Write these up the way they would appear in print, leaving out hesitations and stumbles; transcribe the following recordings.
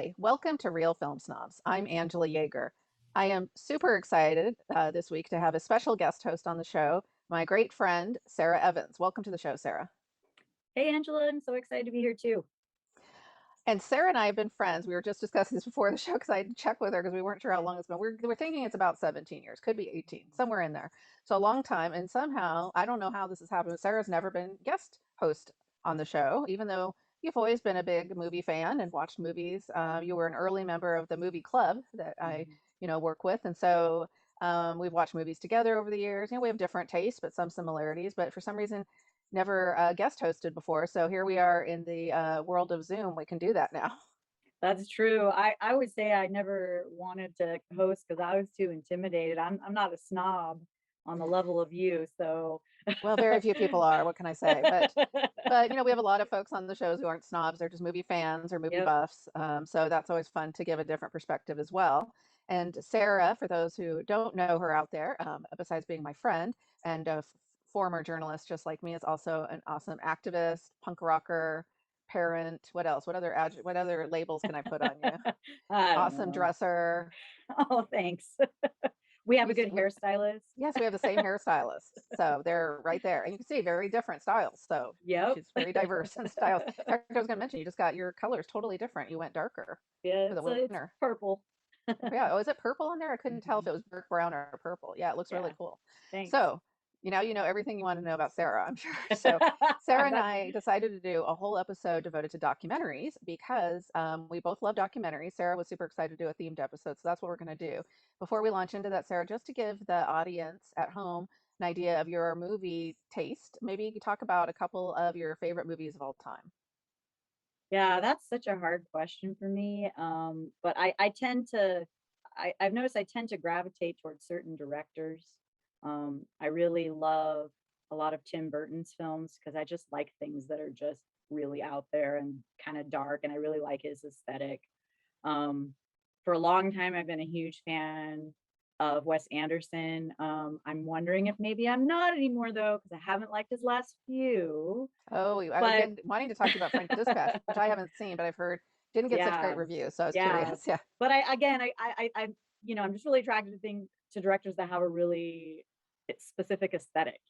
Hi, welcome to Real Film Snobs. I'm Angela Yeager. I am super excited this week to have a special guest host on the show, my great friend, Sarah Evans. Welcome to the show, Sarah. Hey, Angela, I'm so excited to be here too. And Sarah and I have been friends. We were just discussing this before the show because I had to check with her because we weren't sure how long it's been. We're thinking it's about 17 years, could be 18, somewhere in there. So a long time. And somehow, I don't know how this has happened, but Sarah's never been guest host on the show, even though you've always been a big movie fan and watched movies. You were an early member of the movie club that I, Mhm. work with. And so we've watched movies together over the years. We have different tastes, but some similarities. But for some reason, never guest hosted before. So here we are in the world of Zoom. We can do that now. That's true. I would say I never wanted to host because I was too intimidated. I'm not a snob on the level of you, so Well, very few people are. What can I say? But we have a lot of folks on the shows who aren't snobs. They're just movie fans or movie yep. buffs. So that's always fun to give a different perspective as well. And Sarah, for those who don't know her out there, besides being my friend and a former journalist just like me, is also an awesome activist, punk rocker, parent. What else? What other labels can I put on you? I don't Awesome know. dresser. Oh, thanks. We have a We, good we hairstylist. Yes, we have the same hairstylist. So they're right there. And you can see very different styles. So Yep. she's very diverse in styles. In fact, I was going to mention, you just got your colors totally different. You went darker Yeah, for the it's winter. purple. Yeah. Oh, is it purple on there? I couldn't tell if Mhm. it was dark brown or purple. Yeah, it looks really Yeah, cool. thanks. So you know everything you want to know about Sarah, I'm sure. So Sarah and That I decided to do a whole episode devoted to documentaries because we both love documentaries. Sarah was super excited to do a themed episode, so that's what we're going to do. Before we launch into that, Sarah, just to give the audience at home an idea of your movie taste, maybe you could talk about a couple of your favorite movies of all time. Yeah, that's such a hard question for me. But I tend to, I've noticed I tend to gravitate towards certain directors. I really love a lot of Tim Burton's films because I just like things that are just really out there and kind of dark, and I really like his aesthetic. Um, for a long time, I've been a huge fan of Wes Anderson. I'm wondering if maybe I'm not anymore though, because I haven't liked his last few. Oh, I've But been wanting to talk to you about French Dispatch, which I haven't seen, but I've heard didn't get such great yeah, reviews, so I was yeah. curious. Yeah. But I again, I'm just really attracted to directors that have a really specific aesthetic.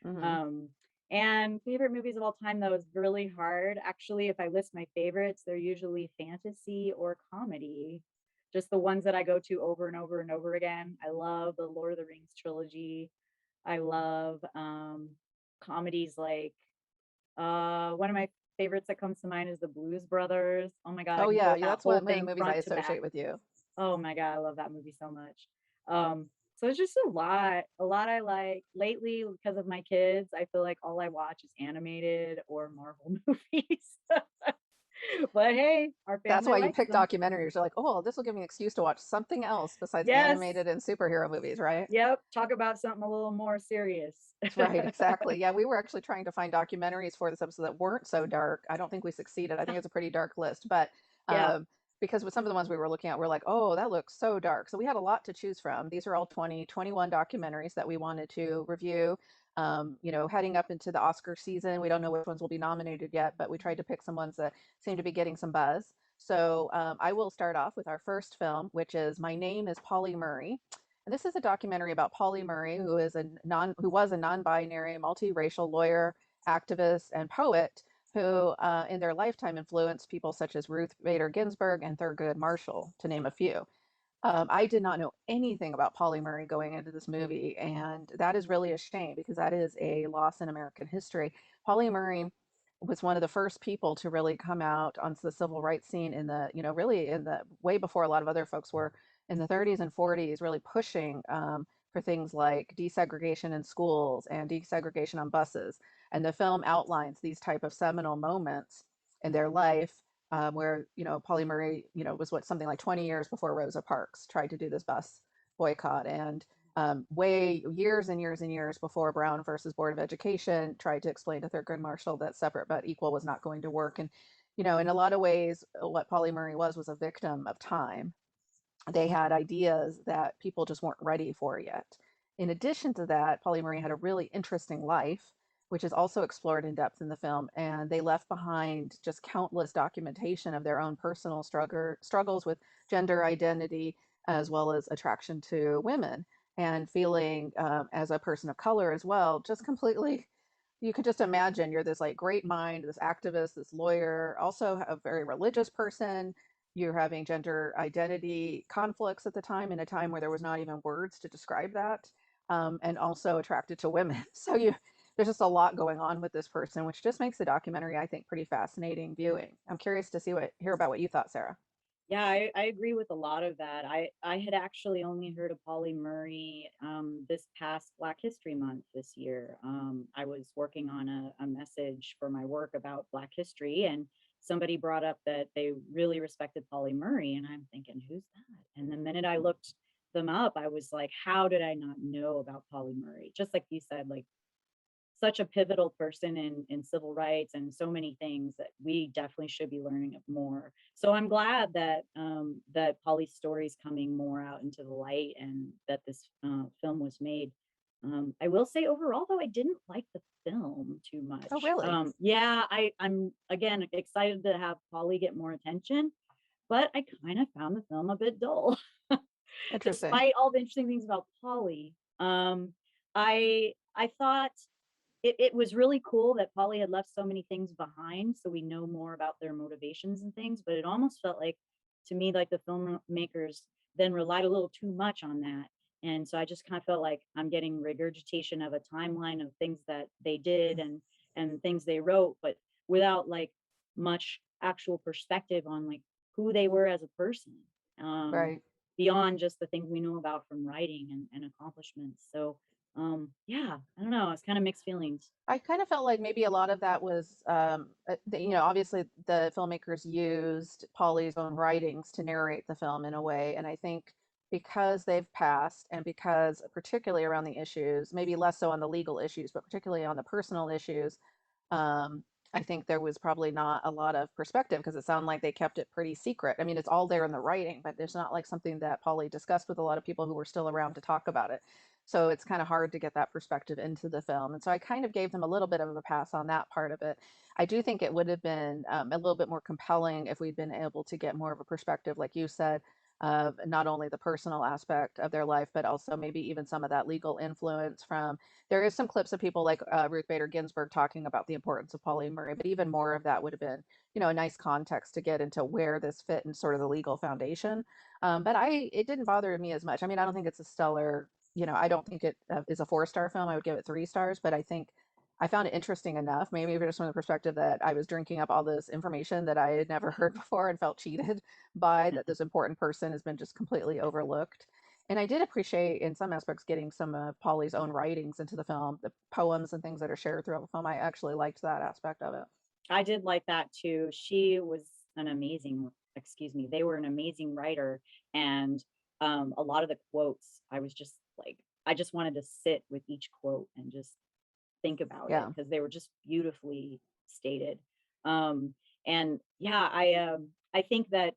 Hmm. Um, and favorite movies of all time though is really hard. Actually, if I list my favorites, they're usually fantasy or comedy. Just the ones that I go to over and over and over again. I love the Lord of the Rings trilogy. I love comedies like one of my favorites that comes to mind is the Blues Brothers. Oh my God, I Oh can yeah, quote yeah, that that's whole one of the thing movies I front to back. associate with you. Oh my God, I love that movie so much. So it's just a lot I like lately because of my kids. I feel like all I watch is animated or Marvel movies. But hey, our That's family why you likes pick them. documentaries. You're like, oh, this will give me an excuse to watch something else besides Yes. animated and superhero movies, right? Yep. Talk about something a little more serious. That's right, exactly. Yeah, we were actually trying to find documentaries for this episode that weren't so dark. I don't think we succeeded. I think it's a pretty dark list, but Yeah. um, because with some of the ones we were looking at, we're like, oh, that looks so dark. So we had a lot to choose from. These are all 21 documentaries that we wanted to review. Heading up into the Oscar season, we don't know which ones will be nominated yet, but we tried to pick some ones that seem to be getting some buzz. So I will start off with our first film, which is My Name is Polly Murray. And this is a documentary about Pauli Murray, who was a non-binary, multiracial lawyer, activist, and poet who, in their lifetime, influenced people such as Ruth Bader Ginsburg and Thurgood Marshall, to name a few. I did not know anything about Pauli Murray going into this movie, and that is really a shame because that is a loss in American history. Pauli Murray was one of the first people to really come out onto the civil rights scene really in the way before a lot of other folks were in the 30s and 40s, really pushing for things like desegregation in schools and desegregation on buses. And the film outlines these type of seminal moments in their life where Pauli Murray was something like 20 years before Rosa Parks tried to do this bus boycott, and way years and years and years before Brown versus Board of Education tried to explain to Thurgood Marshall that separate but equal was not going to work. And in a lot of ways, what Pauli Murray was a victim of time. They had ideas that people just weren't ready for yet. In addition to that, Pauli Murray had a really interesting life, which is also explored in depth in the film. And they left behind just countless documentation of their own personal struggles with gender identity as well as attraction to women and feeling as a person of color as well, just completely. You could just imagine you're this like great mind, this activist, this lawyer, also a very religious person. You're having gender identity conflicts at the time, in a time where there was not even words to describe that, and also attracted to women. So there's just a lot going on with this person, which just makes the documentary, I think, pretty fascinating viewing. I'm curious to hear about what you thought, Sarah. Yeah, I agree with a lot of that. I had actually only heard of Pauli Murray this past Black History Month this year. I was working on a message for my work about Black history, and somebody brought up that they really respected Pauli Murray, and I'm thinking, who's that? And the minute I looked them up, I was like, how did I not know about Pauli Murray? Just like you said, like such a pivotal person in civil rights and so many things that we definitely should be learning of more. So I'm glad that that Polly's story is coming more out into the light and that this film was made. I will say overall though, I didn't like the film too Oh, much. really? Yeah, I'm again excited to have Polly get more attention, but I kind of found the film a bit dull. Interesting. Despite all the interesting things about Polly, I thought it was really cool that Polly had left so many things behind, so we know more about their motivations and things, but it almost felt like, to me, like the filmmakers then relied a little too much on that. And so I just kind of felt like I'm getting regurgitation of a timeline of things that they did and things they wrote, but without like much actual perspective on like who they were as a person. Um, Right. Beyond just the things we know about from writing and accomplishments. So yeah, I don't know. It's kind of mixed feelings. I kind of felt like maybe a lot of that was, obviously the filmmakers used Pauli's own writings to narrate the film in a way. And I think because they've passed, and because particularly around the issues, maybe less so on the legal issues, but particularly on the personal issues, um, I think there was probably not a lot of perspective because it sounded like they kept it pretty secret. I mean, it's all there in the writing, but there's not like something that Pauli discussed with a lot of people who were still around to talk about it. So it's kind of hard to get that perspective into the film. And so I kind of gave them a little bit of a pass on that part of it. I do think it would have been a little bit more compelling if we'd been able to get more of a perspective, like you said, of not only the personal aspect of their life, but also maybe even some of that legal influence from. There is some clips of people like Ruth Bader Ginsburg talking about the importance of Pauli Murray, but even more of that would have been, a nice context to get into where this fit in sort of the legal foundation. But it didn't bother me as much. I mean, I don't think it's a stellar, I don't think it is a 4-star film. I would give it 3 stars, but I think I found it interesting enough, maybe just from the perspective that I was drinking up all this information that I had never heard before and felt cheated by, that this important person has been just completely overlooked. And I did appreciate, in some aspects, getting some of Pauli's own writings into the film, the poems and things that are shared throughout the film. I actually liked that aspect of it. I did like that too. She was an amazing, excuse me, they were an amazing writer. And a lot of the quotes, I was just like, I just wanted to sit with each quote and just think about it Yeah. because they were just beautifully stated. And yeah, I think that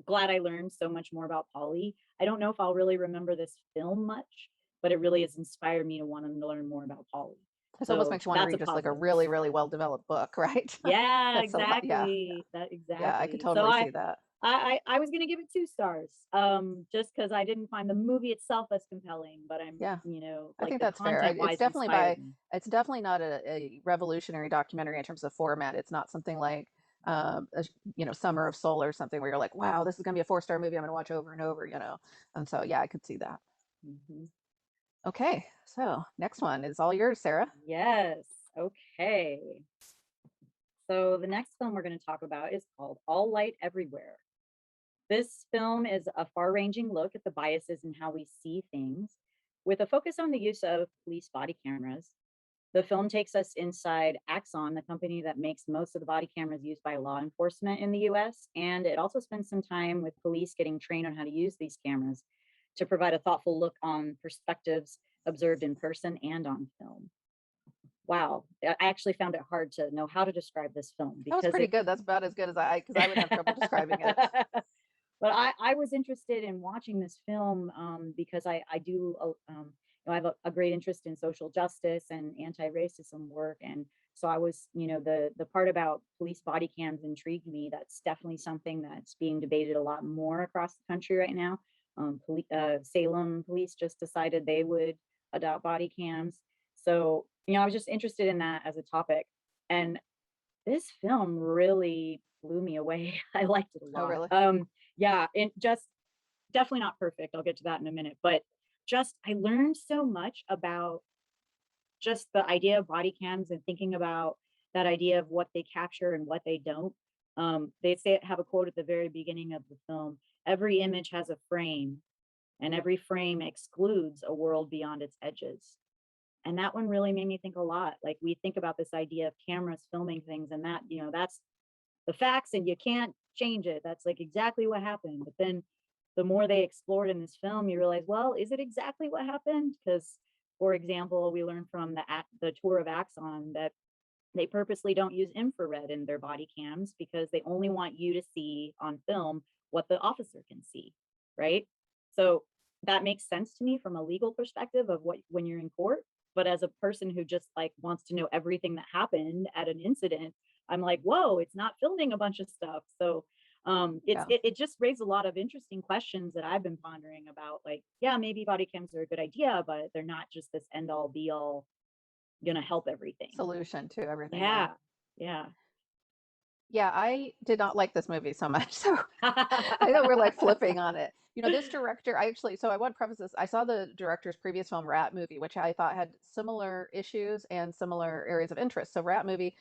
glad I learned so much more about Polly. I don't know if I'll really remember this film much, but it really has inspired me to want to learn more about Polly. This almost So makes you want to that's a read just like a positive. really, really well developed book, right? Yeah, That's a lot. Yeah. exactly. That Yeah. I could exactly. So totally see that. I was gonna give it 2 stars, just because I didn't find the movie itself as compelling, but I'm, Yeah. I like think the that's fair. content wise inspired me. It's definitely not a revolutionary documentary in terms of format. It's not something like, Summer of Soul or something where you're like, wow, this is going to be a 4-star movie I'm going to watch over and over. And so, yeah, I could see that. Mhm. Okay. So next one is all yours, Sarah. Yes. Okay. So the next film we're going to talk about is called All Light Everywhere. This film is a far ranging look at the biases in how we see things, with a focus on the use of police body cameras. The film takes us inside Axon, the company that makes most of the body cameras used by law enforcement in the US. And it also spends some time with police getting trained on how to use these cameras to provide a thoughtful look on perspectives observed in person and on film. Wow. I actually found it hard to know how to describe this film That was because pretty it good. That's about as good as because I would have trouble describing it. but I was interested in watching this film because I do I have a great interest in social justice and anti-racism work. And so I was, the part about police body cams intrigued me. That's definitely something that's being debated a lot more across the country right now. Salem police just decided they would adopt body cams. So, I was just interested in that as a topic. And this film really blew me away. I liked it a Oh, lot. really? Yeah, and just definitely not perfect. I'll get to that in a minute, but just I learned so much about just the idea of body cams and thinking about that idea of what they capture and what they don't. They say have a quote at the very beginning of the film. Every image has a frame, and every frame excludes a world beyond its edges. And that one really made me think a lot. Like we think about this idea of cameras filming things, and that that's the facts, and you can't change it. That's like exactly what happened. But then the more they explored in this film, you realize, well, is it exactly what happened? Because, for example, we learned from the tour of Axon that they purposely don't use infrared in their body cams because they only want you to see on film what the officer can see, right? So that makes sense to me from a legal perspective of what when you're in court. But as a person who just like wants to know everything that happened at an incident, I'm like, whoa, it's not filming a bunch of stuff. So Yeah. it just raised a lot of interesting questions that I've been pondering about. Like, yeah, maybe body cams are a good idea, but they're not just this end all be all gonna help everything. Solution to everything. Yeah. Yeah, yeah. Yeah, I did not like this movie so much. So I know we're like flipping on it. This director, so I want to preface this. I saw the director's previous film, Rat Movie, which I thought had similar issues and similar areas of interest. So Rat Movie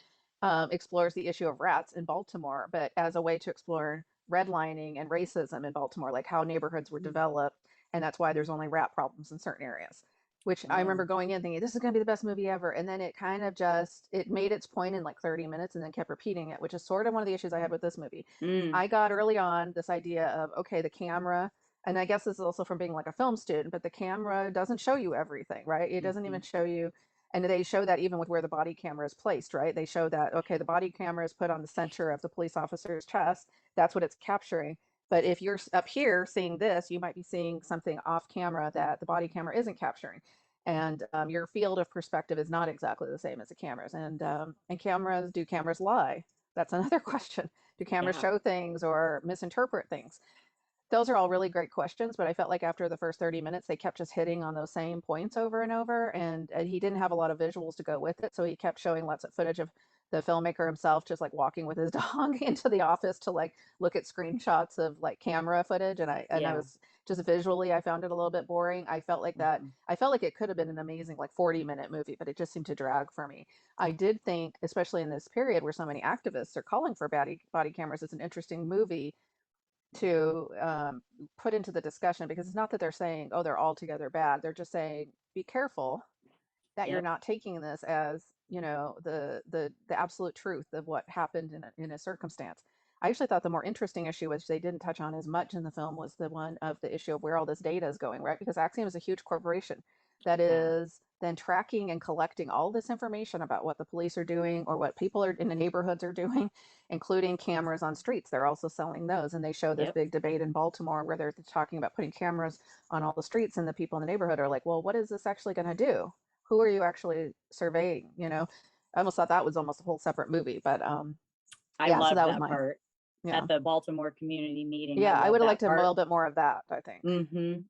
explores the issue of rats in Baltimore, but as a way to explore redlining and racism in Baltimore, like how neighborhoods were Mm. developed, and that's why there's only rat problems in certain areas. Which I remember Oh. going in thinking this is going to be the best movie ever, and then it kind of just it made its point in like 30 minutes and then kept repeating it, which is sort of one of the issues I had with this movie. Mm. I got early on this idea of okay, the camera, and I guess this is also from being like a film student, but the camera doesn't show you everything, right? It doesn't even Mhm. show you, and they show that even with where the body camera is placed, right? They show that okay, the body camera is put on the center of the police officer's chest. That's what it's capturing. But if you're up here seeing this, you might be seeing something off camera that the body camera isn't capturing. And your field of perspective is not exactly the same as the cameras. And cameras, do cameras lie? That's another question. Do cameras Yeah. show things or misinterpret things? Those are all really great questions, but I felt like after the first 30 minutes, they kept just hitting on those same points over and over. And he didn't have a lot of visuals to go with it. So he kept showing lots of footage of the filmmaker himself just like walking with his dog into the office to like look at screenshots of like camera footage. And I Yeah. was just visually, I found it a little bit boring. I felt like that. Mhm. I felt like it could have been an amazing like 40-minute movie, but it just seemed to drag for me. I did think, especially in this period where so many activists are calling for body cameras, it's an interesting movie to put into the discussion because it's not that they're saying, oh, they're all together bad. They're just saying, be careful that you're Yep. not taking this as, the absolute truth of what happened in a circumstance. I actually thought the more interesting issue, which they didn't touch on as much in the film, was the one of the issue of where all this data is going, right? Because Axiom is a huge corporation that Yeah. is then tracking and collecting all this information about what the police are doing or what people are in the neighborhoods are doing, including cameras on streets. They're also selling those. And they show this Yep. big debate in Baltimore where they're talking about putting cameras on all the streets, and the people in the neighborhood are like, well, what is this actually going to do? Who are you actually surveying? I almost thought that was almost a whole separate movie, but I yeah, so love that was that my, part yeah. at the Baltimore community meeting. I Yeah, I love would have liked that to have a part. little bit more of that, I think.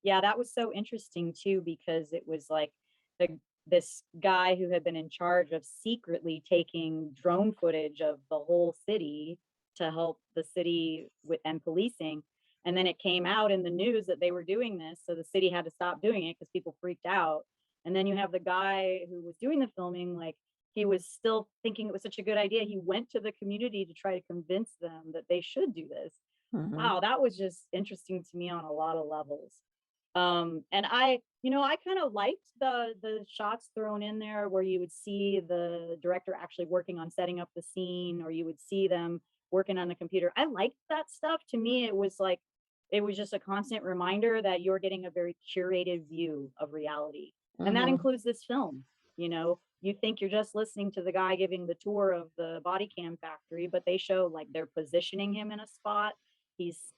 Yeah, that was so interesting too because it was like the this guy who had been in charge of secretly taking drone footage of the whole city to help the city with and policing. And then it came out in the news that they were doing this, so the city had to stop doing it because people freaked out. And then you have the guy who was doing the filming, like he was still thinking it was such a good idea. He went to the community to try to convince them that they should do this. Hmm. Wow, that was just interesting to me on a lot of levels. And I kind of liked the shots thrown in there where you would see the director actually working on setting up the scene, or you would see them working on the computer. I liked that stuff. To me, it was just a constant reminder that you're getting a very curated view of reality. And that Hmm. includes this film. You think you're just listening to the guy giving the tour of the body cam factory, but they show like they're positioning him in a spot. He's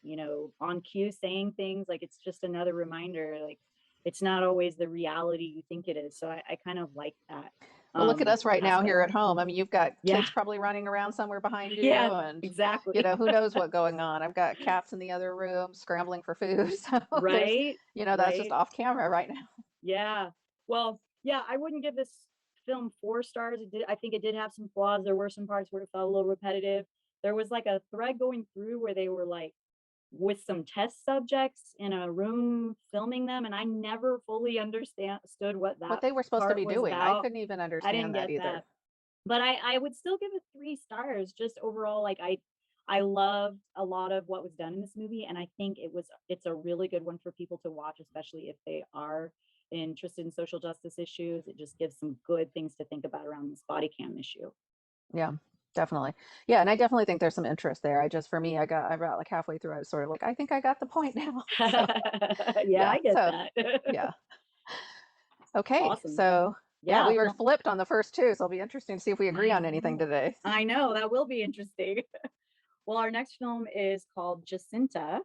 on cue saying things. Like it's just another reminder, like it's not always the reality you think it is. So I kind of like that Well, look at us right now aspect. here at home. I mean, you've got Yeah, kids probably running around somewhere behind you, yeah, and exactly. who knows what going on. I've got cats in the other room scrambling for food. So there's, Right, that's just right. off camera right now. Yeah. Well, yeah, I wouldn't give this film 4 stars. I think it did have some flaws. There were some parts where it felt a little repetitive. There was like a thread going through where they were like with some test subjects in a room filming them, and I never fully understand stood what What that they were supposed to part be was doing, I about. couldn't even I didn't understand that get either. that. But I would still give it 3 stars just overall. Like I loved a lot of what was done in this movie, and I think it's a really good one for people to watch, especially if they are interested in social justice issues. It just gives some good things to think about around this body cam issue. Yeah, definitely. Yeah, and I definitely think there's some interest there. I just, for me, I got like halfway through, I was sort of like, I think I got the point now. So Yeah, yeah, I get so that. yeah. Okay, Awesome. so yeah, Yeah, we were well, flipped on the first two, so it'll be interesting to see if we agree I on anything know. today. I know, that will be interesting. Well, our next film is called Jacinta,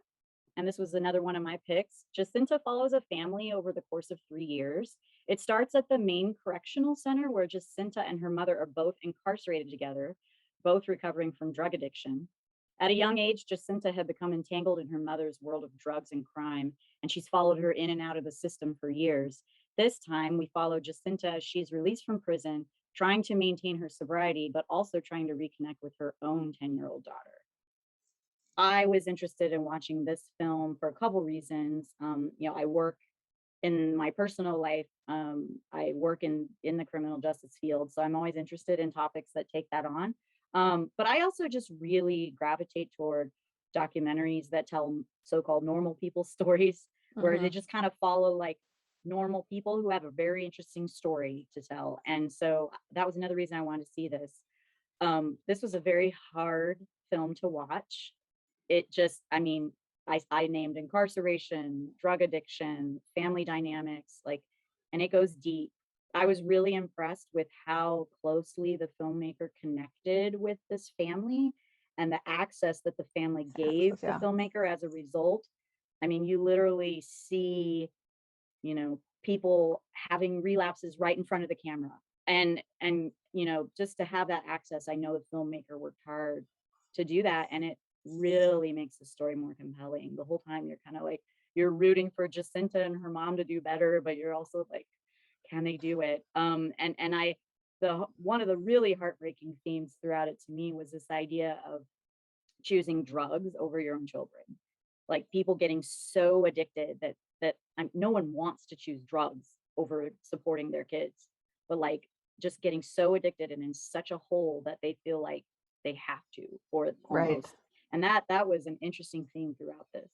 and this was another one of my picks. Jacinta follows a family over the course of 3 years. It starts at the main correctional center where Jacinta and her mother are both incarcerated together, both recovering from drug addiction. At a young age, Jacinta had become entangled in her mother's world of drugs and crime, and she's followed her in and out of the system for years. This time, we follow Jacinta as she's released from prison, trying to maintain her sobriety, but also trying to reconnect with her own 10-year-old daughter. I was interested in watching this film for a couple reasons. I work in my personal life. I work in the criminal justice field, so I'm always interested in topics that take that on. But I also just really gravitate toward documentaries that tell so-called normal people stories, where they Hmm. just kind of follow like normal people who have a very interesting story to tell. And so that was another reason I wanted to see this. This was a very hard film to watch. It just, I mean, I named incarceration, drug addiction, family dynamics, like, and it goes deep. I was really impressed with how closely the filmmaker connected with this family and the access that the family gave the Yeah, filmmaker as a result. I mean, you literally see, people having relapses right in front of the camera. And just to have that access, I know the filmmaker worked hard to do that, and it really makes the story more compelling. The whole time you're kind of like you're rooting for Jacinta and her mom to do better, but you're also like, can they do it? And I the one of the really heartbreaking themes throughout it to me was this idea of choosing drugs over your own children. Like people getting so addicted that no one wants to choose drugs over supporting their kids, but like just getting so addicted and in such a hole that they feel like they have to, or right. almost. And that was an interesting theme throughout this.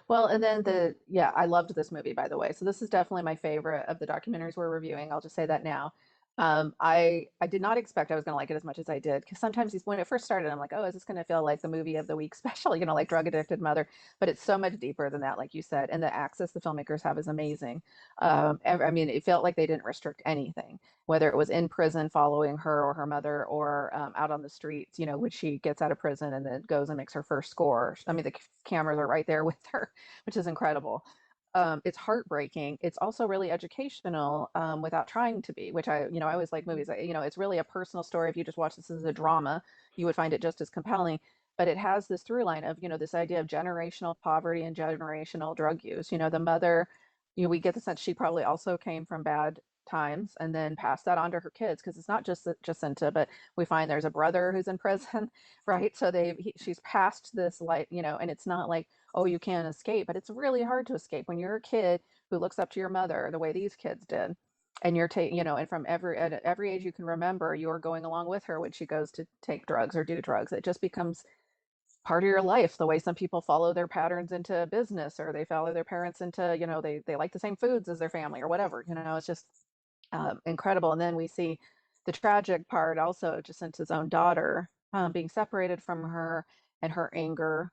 Well, and then yeah, I loved this movie, by the way. So this is definitely my favorite of the documentaries we're reviewing. I'll just say that now. I did not expect I was going to like it as much as I did because sometimes when it first started, I'm like, oh, is this going to feel like the movie of the week special, like Drug Addicted Mother? But it's so much deeper than that, like you said, and the access the filmmakers have is amazing. I mean, it felt like they didn't restrict anything, whether it was in prison following her or her mother, or out on the streets, when she gets out of prison and then goes and makes her first score. I mean, the cameras are right there with her, which is incredible. It's heartbreaking. It's also really educational, without trying to be, which I always like movies. It's really a personal story. If you just watch this as a drama, you would find it just as compelling. But it has this through line of, this idea of generational poverty and generational drug use. The mother, we get the sense she probably also came from bad times and then passed that on to her kids, because it's not just Jacinta, but we find there's a brother who's in prison, right? So she's passed this life, and it's not like, oh, you can't escape, but it's really hard to escape when you're a kid who looks up to your mother the way these kids did. And you're taking, and from at every age you can remember, you're going along with her when she goes to take drugs or do drugs. It just becomes part of your life, the way some people follow their patterns into business, or they follow their parents into, they like the same foods as their family or whatever. It's just incredible. And then we see the tragic part also, Jacinta's own daughter, being separated from her, and her anger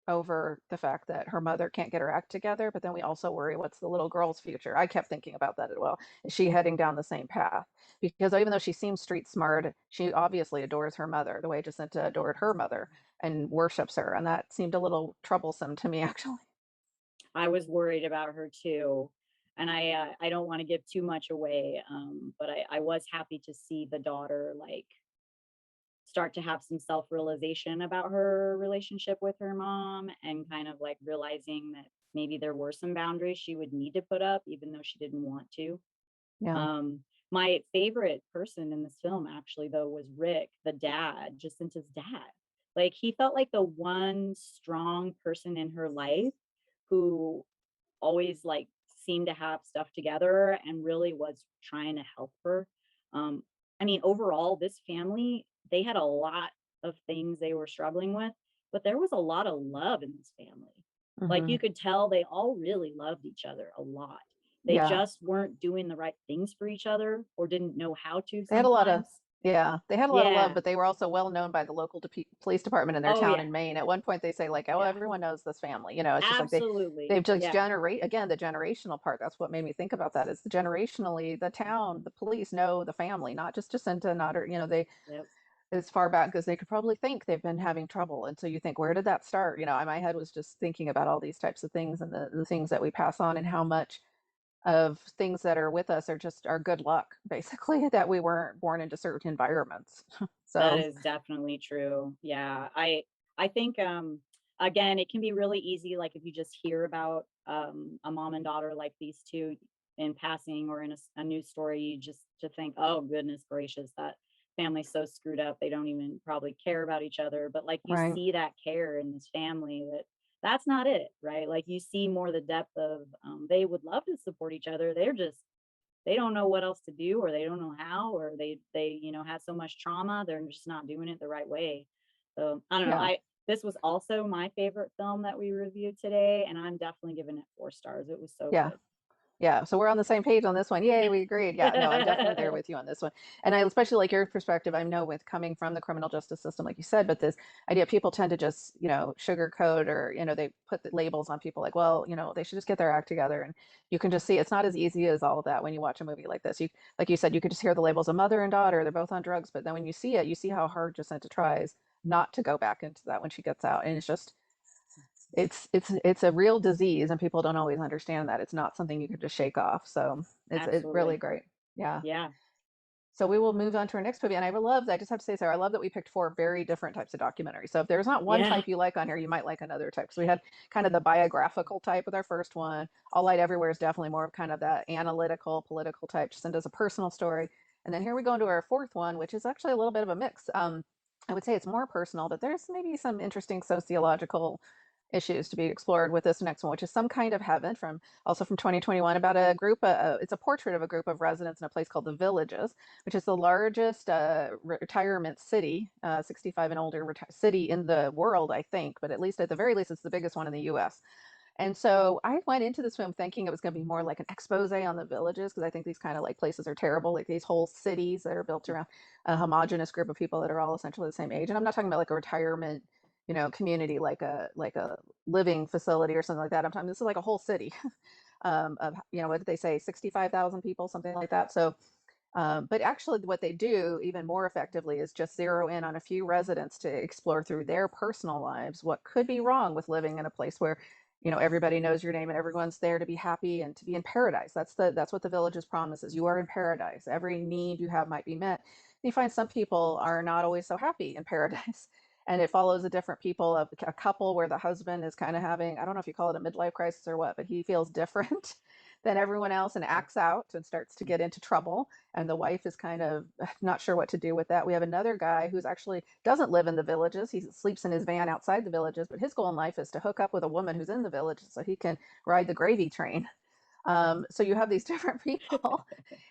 over the fact that her mother can't get her act together. But then we also worry, what's the little girl's future? I kept thinking about that as well. Is she heading down the same path? Because even though she seems street smart, she obviously adores her mother the way Jacinta adored her mother and worships her. And that seemed a little troublesome to me, actually. I was worried about her too. And I don't want to give too much away, but I was happy to see the daughter like start to have some self-realization about her relationship with her mom, and kind of like realizing that maybe there were some boundaries she would need to put up even though she didn't want to. Yeah. um my favorite person in this film actually though was Rick, the dad, Jacinta's dad. Like he felt like the one strong person in her life who always like seemed to have stuff together and really was trying to help her. Um, I mean, overall, this family, they had a lot of things they were struggling with, but there was a lot of love in this family. Like Hmm. you could tell they all really loved each other a lot. They Yeah. just weren't doing the right things for each other or didn't know how to They had a lot of, sometimes. yeah, they had a lot of love, Yeah. but they were also well known by the local police department in their Oh town yeah. in Maine. At one point, they say like, "Oh, Yeah. everyone knows this family." You know, it's just like Absolutely. they've just Yeah. generate again the generational part. That's what made me think about that. Is the generationally the town, the police know the family, not just Jacinta, not her. You know, they Yep. as far back as they could probably think they've been having trouble. And so you think, where did that start? You know, my head was just thinking about all these types of things and the things that we pass on and how much of things that are with us are just our good luck, basically, that we weren't born into certain environments. That So, is definitely true. Yeah. I think again, it can be really easy like if you just hear about a mom and daughter like these two in passing or in a news story, you just to think, "Oh goodness gracious, that family's so screwed up. They don't even probably care about each other." But like you right. see that care in this family that that's not it, right? Like you see more the depth of they would love to support each other. They're just they don't know what else to do, or they don't know how, or they had so much trauma they're just not doing it the right way. So I don't know, Yeah. I this was also my favorite film that we reviewed today, and I'm definitely giving it 4 stars. It was so Yeah. good. Yeah, so we're on the same page on this one. Yay, we agreed. Yeah, no, I'm definitely there with you on this one. And I especially like your perspective. I know with coming from the criminal justice system, like you said, but this idea people tend to just, sugarcoat or, they put the labels on people like, well, they should just get their act together. And you can just see it's not as easy as all of that when you watch a movie like this. You, like you said, you could just hear the labels of mother and daughter, they're both on drugs. But then when you see it, you see how hard Jacinta tries not to go back into that when she gets out. And it's just, it's a real disease and people don't always understand that it's not something you could just shake off. So it's really Absolutely. great. Yeah. Yeah. So we will move on to our next movie. And I would love, I just have to say, Sarah, I love that we picked four very different types of documentaries. So if there's not one Yeah. type you like on here, you might like another type. So we had kind of the biographical type with our first one. All Light Everywhere is definitely more of kind of that analytical, political type, just does a personal story. And then here we go into our fourth one, which is actually a little bit of a mix. I would say it's more personal, but there's maybe some interesting sociological issues to be explored with this next one, which is Some Kind of Heaven, from also from 2021, about a group. It's a portrait of a group of residents in a place called the Villages, which is the largest retirement city, 65 and older city in the world, I think, but at least at the very least, it's the biggest one in the U.S. And so I went into this film thinking it was going to be more like an expose on the villages, because I think these kind of like places are terrible, like these whole cities that are built around a homogenous group of people that are all essentially the same age. And I'm not talking about like a retirement, community, like a living facility or something like that. I'm talking this is like a whole city of what did they say, 65,000 people, something like that. So but actually, what they do even more effectively is just zero in on a few residents to explore through their personal lives what could be wrong with living in a place where, everybody knows your name and everyone's there to be happy and to be in paradise. That's what the Village's promise is. You are in paradise. Every need you have might be met. And you find some people are not always so happy in paradise. And it follows a different people of a couple where the husband is kind of having, I don't know if you call it a midlife crisis or what, but he feels different than everyone else and acts out and starts to get into trouble, and the wife is kind of not sure what to do with that. We have another guy who's actually doesn't live in the villages. He sleeps in his van outside the villages, but his goal in life is to hook up with a woman who's in the villages so he can ride the gravy train. So you have these different people.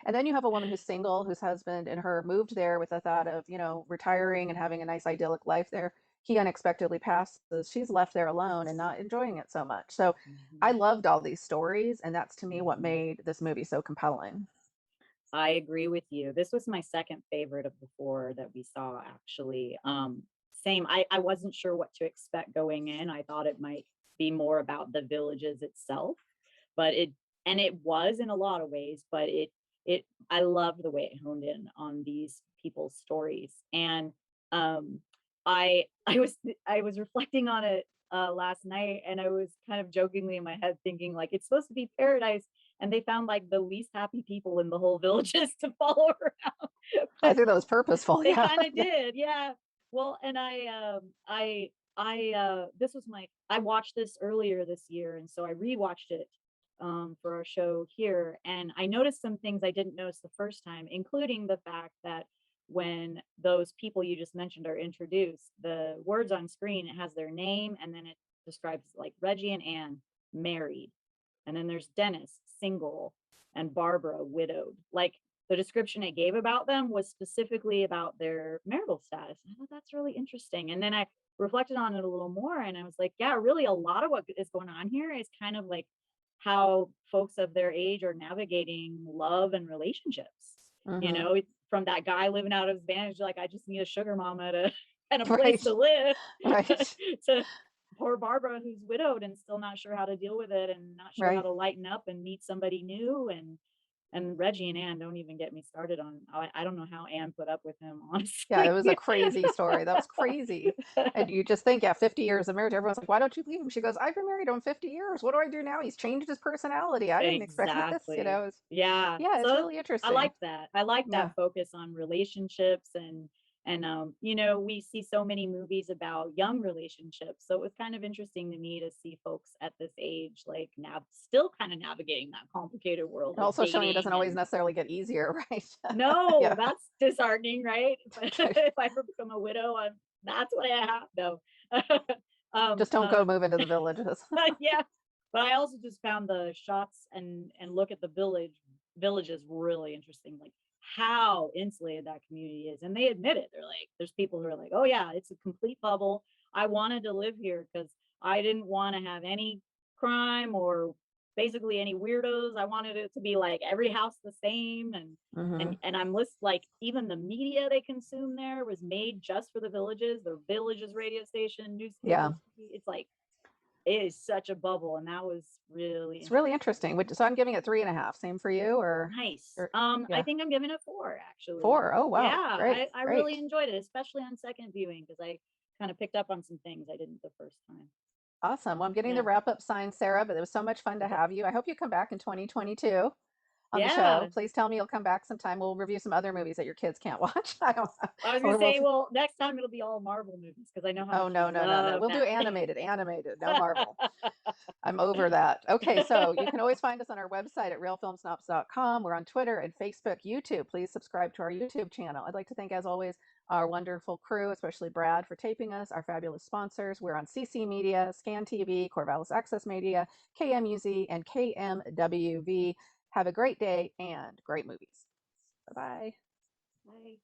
And then you have a woman who's single, whose husband and her moved there with the thought of, retiring and having a nice idyllic life there. He unexpectedly passes. She's left there alone and not enjoying it so much. So I Mhm. loved all these stories. And that's to me what Mhm. made this movie so compelling. I agree with you. This was my second favorite of the 4 that we saw, actually. Same, I wasn't sure what to expect going in. I thought it might be more about the villages itself, but it was in a lot of ways, but it I loved the way it honed in on these people's stories. And um I was reflecting on it last night, and I was kind of jokingly in my head thinking like it's supposed to be paradise, and they found like the least happy people in the whole villages to follow around. I But think that was purposeful. they Yeah. kind of did, yeah. Well, and this was I watched this earlier this year, and so I rewatched it for our show here, and I noticed some things I didn't notice the first time, including the fact that when those people you just mentioned are introduced, the words on screen, it has their name, and then it describes like Reggie and Anne married, and then there's Dennis single, and Barbara widowed. Like the description it gave about them was specifically about their marital status. I thought that's really interesting. And then I reflected on it a little more, and I was like, yeah, really a lot of what is going on here is kind of like how folks of their age are navigating love and relationships. Hmm. From that guy living out of his vantage, like, I just need a sugar mama to and a place Right. to live, Right. to poor Barbara who's widowed and still not sure how to deal with it and not sure how Right. to lighten up and meet somebody new. And Reggie and Anne, don't even get me started on. I don't know how Anne put up with him, Yeah, it honestly. was a crazy story. That was crazy. And you just think, yeah, 50 years of marriage. Everyone's like, why don't you leave him? She goes, I've been married on 50 years. What do I do now? He's changed his personality. I didn't expect this. Exactly. Yeah. Yeah, it's So really I interesting. like that. I like that Yeah. focus on relationships, and we see so many movies about young relationships. So it was kind of interesting to me to see folks at this age like still kind of navigating that complicated world And of also showing it doesn't dating. always And necessarily get easier, right? no, Yeah. that's disheartening, right? If I, Right. if I ever become a widow, that's what I have. No. um, Just don't go um, move into the villages. yeah, but I also just found the shots and look at the villages really interesting, like how insulated that community is. And they admit it. They're like, there's people who are like, oh yeah, it's a complete bubble. I wanted to live here because I didn't want to have any crime or basically any weirdos. I wanted it to be like every house the same. and Hmm. and and I'm like, even the media they consume there was made just for the villages radio station, Yeah. newspapers. It's like it is such a bubble, and that was really It's really interesting. interesting. So I'm giving it 3.5. Same for you, Nice. or I yeah, think I'm giving it 4, actually. 4. Oh, Yeah, wow. Great. I really Great. enjoyed it, especially on second viewing, because I kind of picked up on some things I didn't the first time. Awesome. Well, I'm getting the Yeah. wrap up signed, Sarah, but it was so much fun to Okay. have you. I hope you come back in 2022 on the show. Yeah. Please tell me you'll come back sometime. We'll review some other movies that your kids can't watch. I don't know. I was gonna Or we'll say, well, next time it'll be all Marvel movies because I know how Oh, much you no, no, no, no. love We'll do that. animated, no Marvel. I'm over that. Okay, so you can always find us on our website at realfilmsnops.com. We're on Twitter and Facebook, YouTube. Please subscribe to our YouTube channel. I'd like to thank, as always, our wonderful crew, especially Brad, for taping us, our fabulous sponsors. We're on CC Media, Scan TV, Corvallis Access Media, KMUZ, and KMWV. Have a great day and great movies. Bye-bye. Bye.